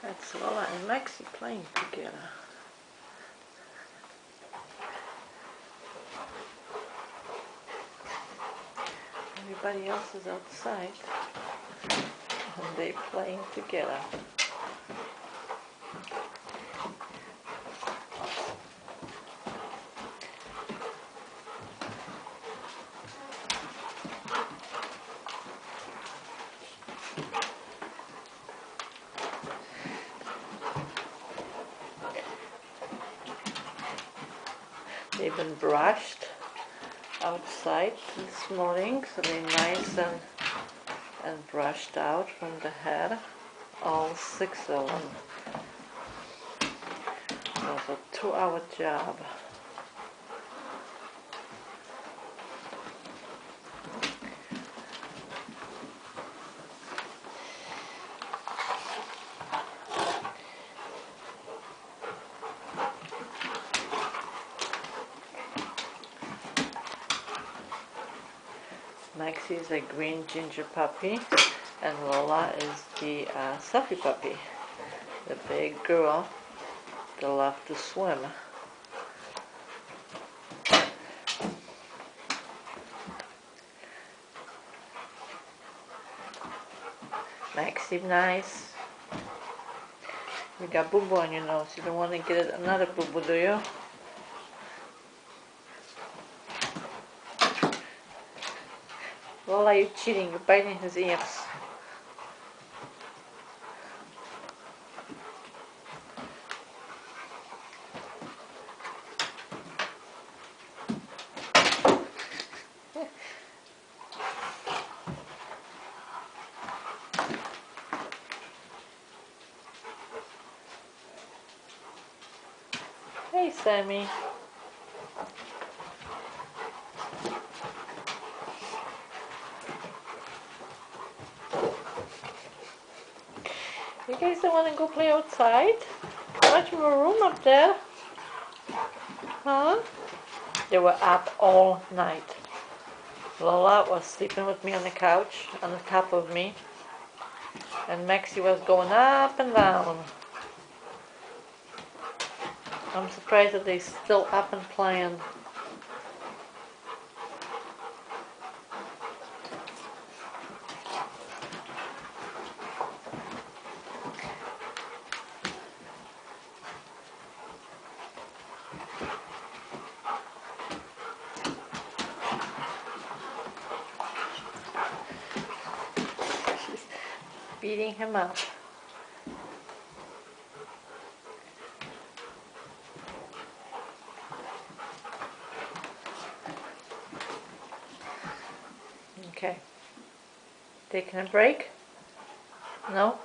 That's Lolla and Maxie playing together. Everybody else is outside and they're playing together. They've been brushed outside this morning, so they're nice and brushed out from the head, all 6 of them. It was a 2-hour job. Maxie is a green ginger puppy, and Lolla is the Sofie puppy, the big girl that loves to swim. Maxie, nice. You got boo-boo on your nose. You don't want to get another boo-boo, do you? Lolla, you're cheating. You're biting his ears. Hey, Sammy. You guys don't want to go play outside? Much more room up there. Huh? They were up all night. Lolla was sleeping with me on the couch, on the top of me. And Maxie was going up and down. I'm surprised that they're still up and playing. She's beating him up. Okay. Taking a break? No?